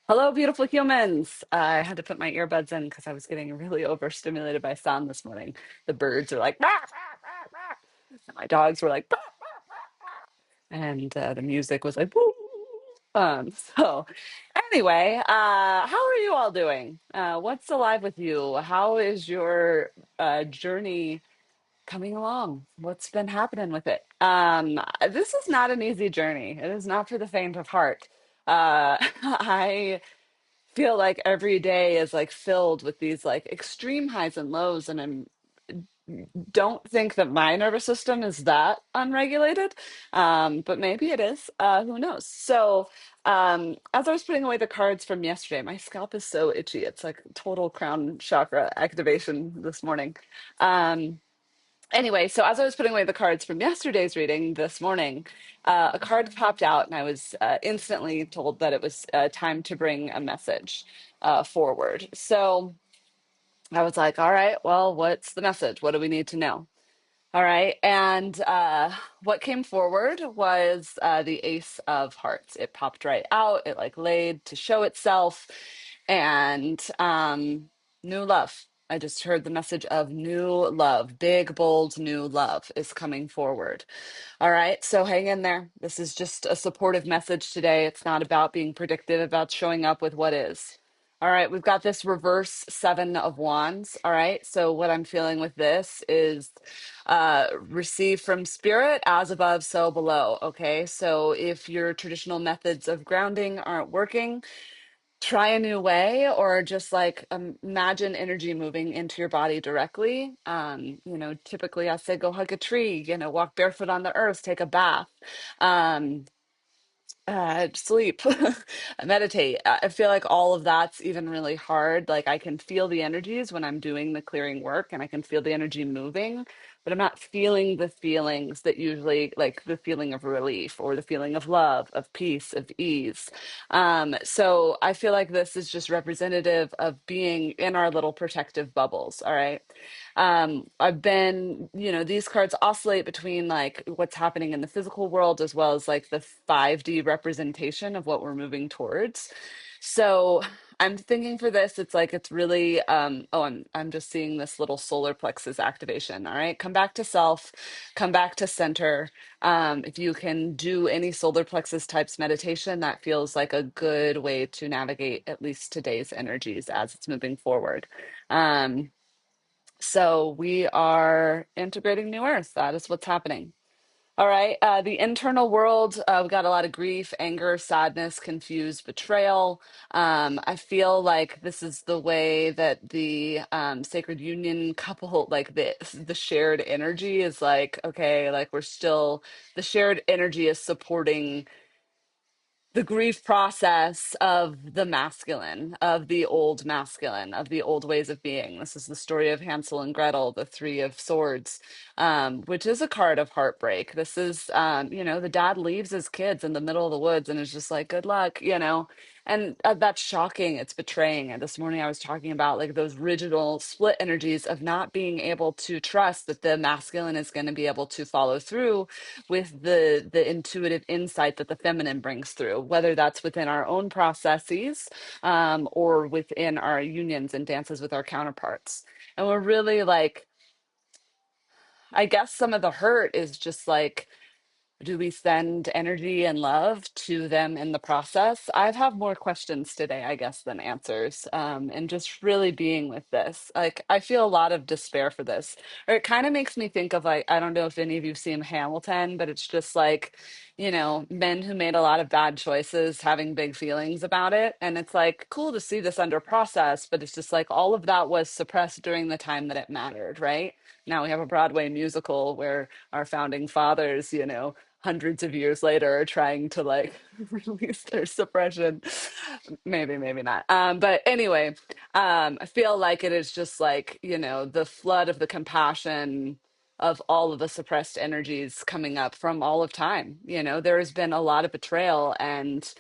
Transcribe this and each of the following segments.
Hello, beautiful humans. I had to put my earbuds in because I was getting really overstimulated by sound this morning. The birds are like, "Bah, bah, bah, bah." And my dogs were like, "Bah," and the music was like, "Woo." So anyway, how are you all doing? What's alive with you? How is your journey coming along? What's been happening with it? This is not an easy journey. It is not for the faint of heart. I feel like every day is like filled with these like extreme highs and lows, and I don't think that my nervous system is that unregulated, but maybe it is. Who knows? So as I was putting away the cards from yesterday, my scalp is so itchy. It's like total crown chakra activation this morning. um Anyway, so as I was putting away the cards from yesterday's reading this morning, a card popped out, and I was instantly told that it was time to bring a message forward. So I was like, all right, well, what's the message? What do we need to know? All right. And what came forward was the Ace of Hearts. It popped right out. It like laid to show itself. And new love. I just heard the message of new love. Big, bold, new love is coming forward. All right. So hang in there. This is just a supportive message today. It's not about being predictive, about showing up with what is. All right, we've got this reverse Seven of Wands. All right, so what I'm feeling with this is receive from spirit as above, so below. Okay, so if your traditional methods of grounding aren't working, try a new way, or just like imagine energy moving into your body directly. Typically I say go hug a tree, walk barefoot on the earth, take a bath. Um, Sleep, meditate. I feel like all of that's even really hard. Like I can feel the energies when I'm doing the clearing work, and I can feel the energy moving, but I'm not feeling the feelings that usually, like the feeling of relief or the feeling of love, of peace, of ease. So I feel like this is just representative of being in our little protective bubbles. All right. I've been, these cards oscillate between like what's happening in the physical world as well as like the 5D representation of what we're moving towards. So I'm thinking for this, it's like it's really I'm just seeing this little solar plexus activation. All right. Come back to self, come back to center. If you can do any solar plexus types meditation, that feels like a good way to navigate at least today's energies as it's moving forward. So we are integrating New Earth. That is what's happening. All right. The internal world, we've got a lot of grief, anger, sadness, confused, betrayal. I feel like this is the way that the sacred union couple, like the shared energy is like, okay, like we're still, the shared energy is supporting the grief process of the masculine, of the old masculine, of the old ways of being. This is the story of Hansel and Gretel, the Three of Swords, which is a card of heartbreak. This is, the dad leaves his kids in the middle of the woods and is just like, good luck, and that's shocking. It's betraying. And this morning I was talking about like those original split energies of not being able to trust that the masculine is going to be able to follow through with the intuitive insight that the feminine brings through, whether that's within our own processes, or within our unions and dances with our counterparts. And we're really like, I guess some of the hurt is just like, do we send energy and love to them in the process? I've have more questions today, I guess, than answers. And just really being with this. Like, I feel a lot of despair for this. Or it kind of makes me think of like, I don't know if any of you've seen Hamilton, but it's just like, men who made a lot of bad choices having big feelings about it. And it's like cool to see this under process, but it's just like all of that was suppressed during the time that it mattered, right? Now we have a Broadway musical where our founding fathers, hundreds of years later are trying to like release their suppression. Maybe, maybe not. But anyway, I feel like it is just like, the flood of the compassion of all of the suppressed energies coming up from all of time. There has been a lot of betrayal, and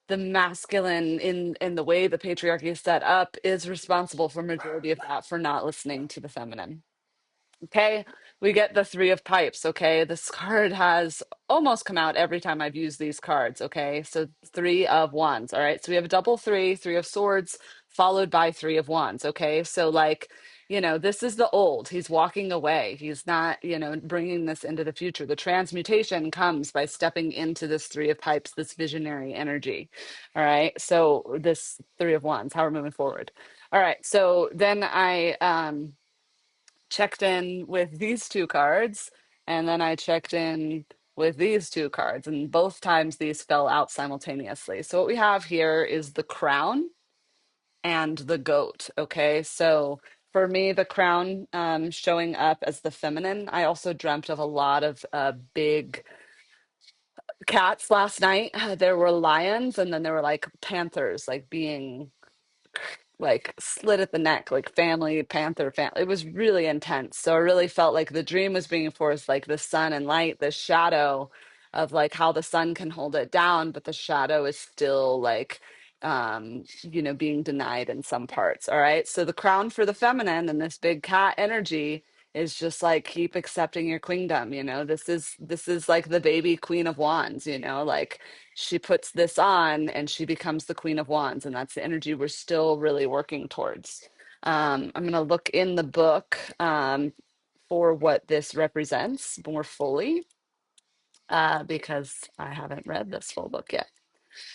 the masculine in the way the patriarchy is set up is responsible for majority of that, for not listening to the feminine. Okay, we get the three of pipes. Okay, this card has almost come out every time I've used these cards. Okay, so three of wands. All right, so we have a double three, three of swords, followed by three of wands. Okay, so like, this is the old. He's walking away. He's not, bringing this into the future. The transmutation comes by stepping into this three of pipes, this visionary energy. All right, so this three of wands, how we're moving forward. All right, so then I checked in with these two cards, and then I checked in with these two cards, and both times these fell out simultaneously. So what we have here is the crown and the goat. Okay, so for me, the crown showing up as the feminine. I also dreamt of a lot of big cats last night. There were lions, and then there were like panthers, like being like slit at the neck, like family, panther family. It was really intense. So I really felt like the dream was being forced, like the sun and light, the shadow of like how the sun can hold it down, but the shadow is still like being denied in some parts. All right. So the crown for the feminine and this big cat energy is just like keep accepting your queendom. This is like the baby queen of wands, like she puts this on and she becomes the queen of wands, and that's the energy we're still really working towards. I'm going to look in the book for what this represents more fully, because I haven't read this full book yet.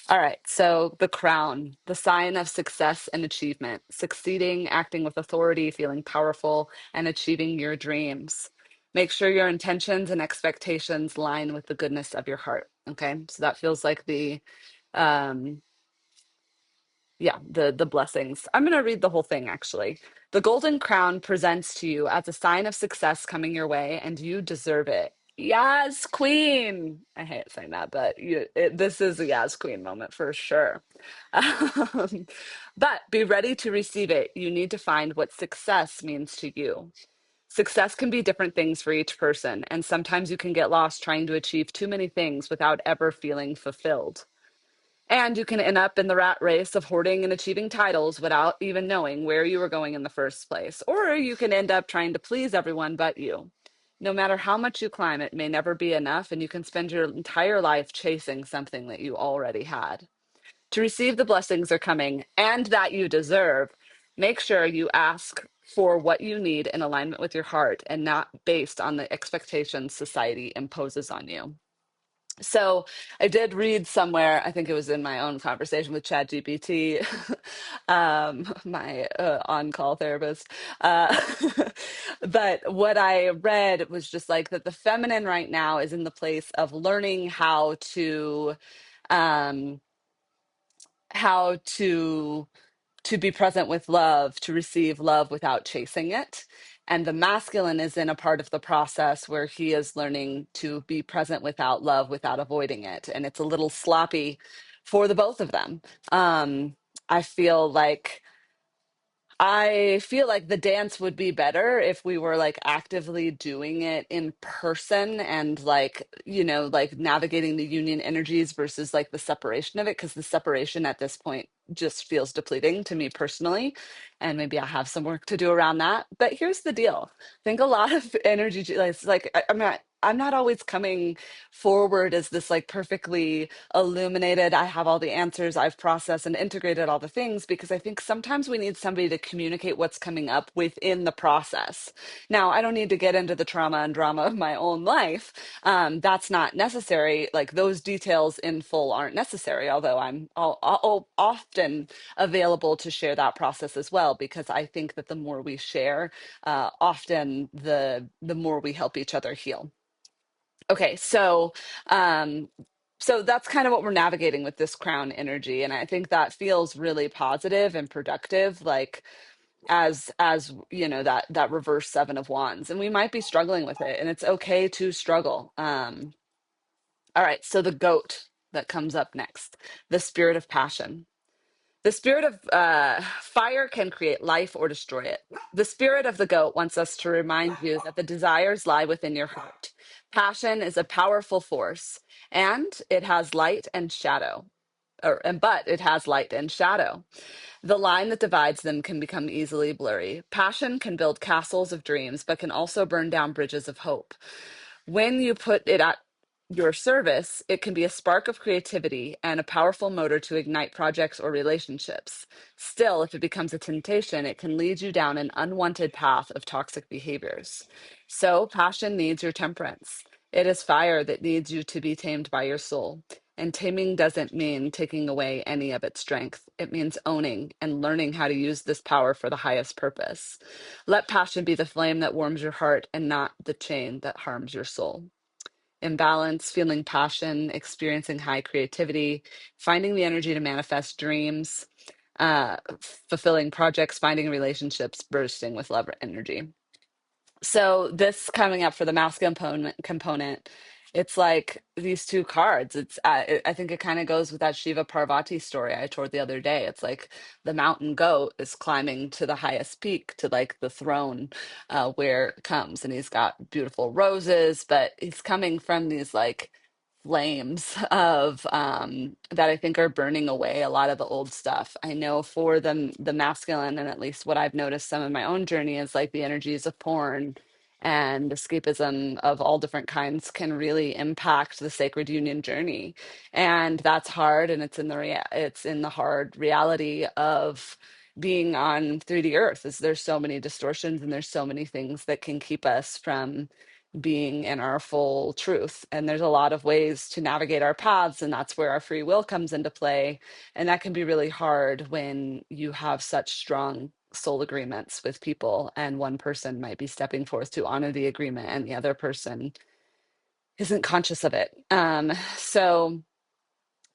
All right, so the crown, the sign of success and achievement, succeeding, acting with authority, feeling powerful, and achieving your dreams. Make sure your intentions and expectations line with the goodness of your heart. Okay, so that feels like um, the blessings. I'm going to read the whole thing actually. The golden crown presents to you as a sign of success coming your way, and you deserve it. Yes, queen. I hate saying that, but this is a yes, queen moment for sure. Um, but be ready to receive it. You need to find what success means to you. Success can be different things for each person, and sometimes you can get lost trying to achieve too many things without ever feeling fulfilled. And you can end up in the rat race of hoarding and achieving titles without even knowing where you were going in the first place. Or you can end up trying to please everyone but you. No matter how much you climb, it may never be enough, and you can spend your entire life chasing something that you already had. To receive the blessings are coming and that you deserve, make sure you ask for what you need in alignment with your heart and not based on the expectations society imposes on you. So I did read somewhere, I think it was in my own conversation with ChatGPT, my on-call therapist. Uh, but what I read was just like that the feminine right now is in the place of learning um, how to be present with love, to receive love without chasing it. And the masculine is in a part of the process where he is learning to be present without love, without avoiding it. And it's a little sloppy for the both of them. Um, I feel like I feel like the dance would be better if we were like actively doing it in person and like, like navigating the union energies versus like the separation of it, because the separation at this point just feels depleting to me personally. And maybe I have some work to do around that. But here's the deal. I think a lot of energy, like I'm not always coming forward as this like perfectly illuminated, I have all the answers, I've processed and integrated all the things, because I think sometimes we need somebody to communicate what's coming up within the process. Now, I don't need to get into the trauma and drama of my own life. That's not necessary. Like those details in full aren't necessary, although I'm often available to share that process as well, because I think that the more we share, often the more we help each other heal. Okay, um, so that's kind of what we're navigating with this crown energy, and I think that feels really positive and productive, like as that reverse seven of wands, and we might be struggling with it, and it's okay to struggle. All right, so the goat that comes up next, the spirit of passion. The spirit of fire can create life or destroy it. The spirit of the goat wants us to remind you that the desires lie within your heart. Passion is a powerful force, and it has light and shadow. but it has light and shadow. The line that divides them can become easily blurry. Passion can build castles of dreams, but can also burn down bridges of hope. When you put it at your service, it can be a spark of creativity and a powerful motor to ignite projects or relationships. Still, if it becomes a temptation, it can lead you down an unwanted path of toxic behaviors. So, passion needs your temperance. It is fire that needs you to be tamed by your soul. And taming doesn't mean taking away any of its strength. It means owning and learning how to use this power for the highest purpose. Let passion be the flame that warms your heart and not the chain that harms your soul. Imbalance, feeling passion, experiencing high creativity, finding the energy to manifest dreams, uh, fulfilling projects, finding relationships, bursting with love energy. So this coming up for the masculine component, it's like these two cards. I think it kind of goes with that Shiva Parvati story I told the other day. It's like the mountain goat is climbing to the highest peak, to like the throne, where it comes, and he's got beautiful roses, but he's coming from these like flames of that I think are burning away a lot of the old stuff. I know for the masculine, and at least what I've noticed some of my own journey is like the energies of porn and escapism of all different kinds can really impact the sacred union journey. And that's hard, and it's in the hard reality of being on 3D earth. Is there's so many distortions and there's so many things that can keep us from being in our full truth. And there's a lot of ways to navigate our paths, and that's where our free will comes into play. And that can be really hard when you have such strong soul agreements with people, and one person might be stepping forth to honor the agreement, and the other person isn't conscious of it. So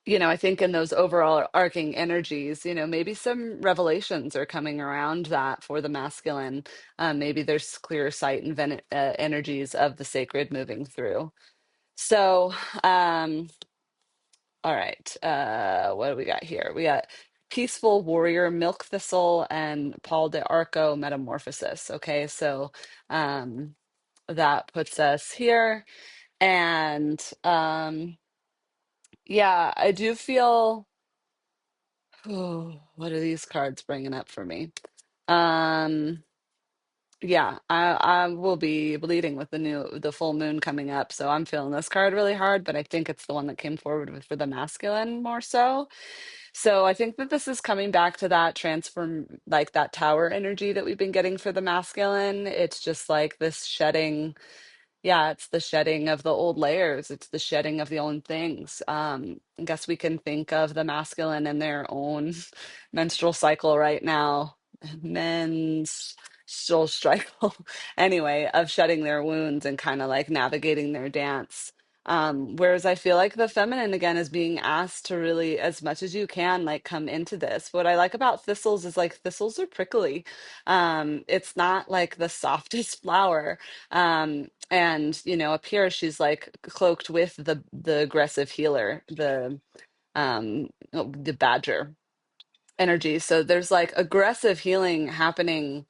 I think in those overall arcing energies, maybe some revelations are coming around that for the masculine. Maybe there's clear sight and energies of the sacred moving through. So, all right. What do we got here? We got Peaceful Warrior, Milk Thistle, and Paul de Arco Metamorphosis. Okay, so that puts us here. And yeah, I do feel. Oh, what are these cards bringing up for me? Um, yeah, I will be bleeding with the full moon coming up, so I'm feeling this card really hard, but I think it's the one that came forward with for the masculine more so. So I think that this is coming back to that transform, like that tower energy that we've been getting for the masculine. It's just like this shedding. Yeah, it's the shedding of the old layers. It's the shedding of the old things. I guess we can think of the masculine and their own menstrual cycle right now, men's menstrual cycle, anyway, of shedding their wounds and kind of like navigating their dance. Whereas I feel like the feminine again is being asked to really, as much as you can, like come into this. What I like about thistles is like thistles are prickly. It's not like the softest flower, and up here she's like cloaked with the aggressive healer, the badger energy. So there's like aggressive healing happening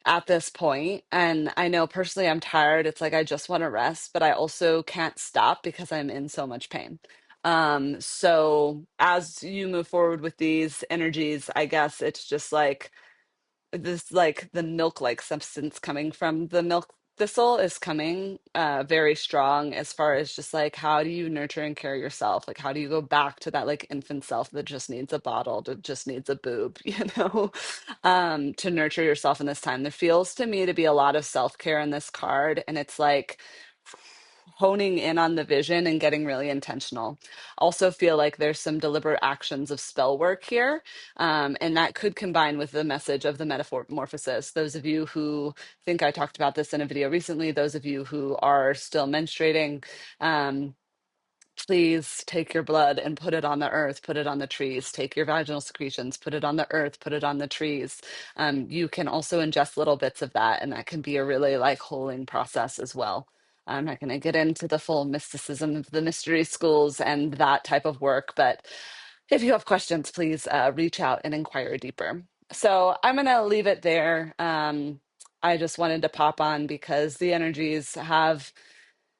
at this point. And I know personally I'm tired. It's like I just want to rest, but I also can't stop because I'm in so much pain. So as you move forward with these energies, I guess it's just like the milk like substance coming from the milk thistle is coming very strong, as far as just like how do you nurture and care yourself, like how do you go back to that like infant self that just needs a bottle, that just needs a boob, to nurture yourself in this time. There feels to me to be a lot of self-care in this card, and it's like honing in on the vision and getting really intentional. Also feel like there's some deliberate actions of spell work here, and that could combine with the message of the metamorphosis. Those of you who think I talked about this in a video recently, those of you who are still menstruating, please take your blood and put it on the earth, put it on the trees. Take your vaginal secretions, put it on the earth, put it on the trees. You can also ingest little bits of that, and that can be a really like holding process as well. I'm not going to get into the full mysticism of the mystery schools and that type of work, but if you have questions, please reach out and inquire deeper. So I'm going to leave it there. I just wanted to pop on because the energies have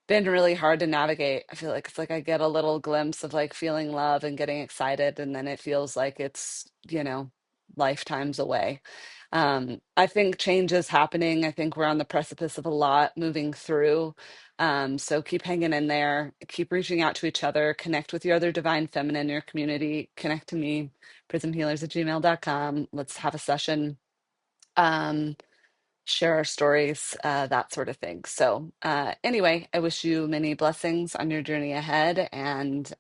been really hard to navigate. I feel like it's like I get a little glimpse of like feeling love and getting excited, and then it feels like it's, lifetimes away. I think change is happening. I think we're on the precipice of a lot moving through. So keep hanging in there, keep reaching out to each other, connect with your other divine feminine in your community, connect to me, prismhealers@gmail.com. Let's have a session. Um, share our stories, that sort of thing. So, anyway, I wish you many blessings on your journey ahead, and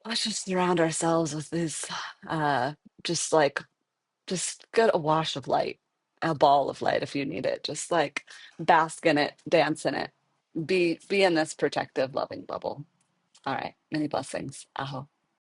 let's just surround ourselves with this, uh, just like, just get a wash of light, a ball of light if you need it. Just like bask in it, dance in it, be in this protective, loving bubble. All right, many blessings. Aho.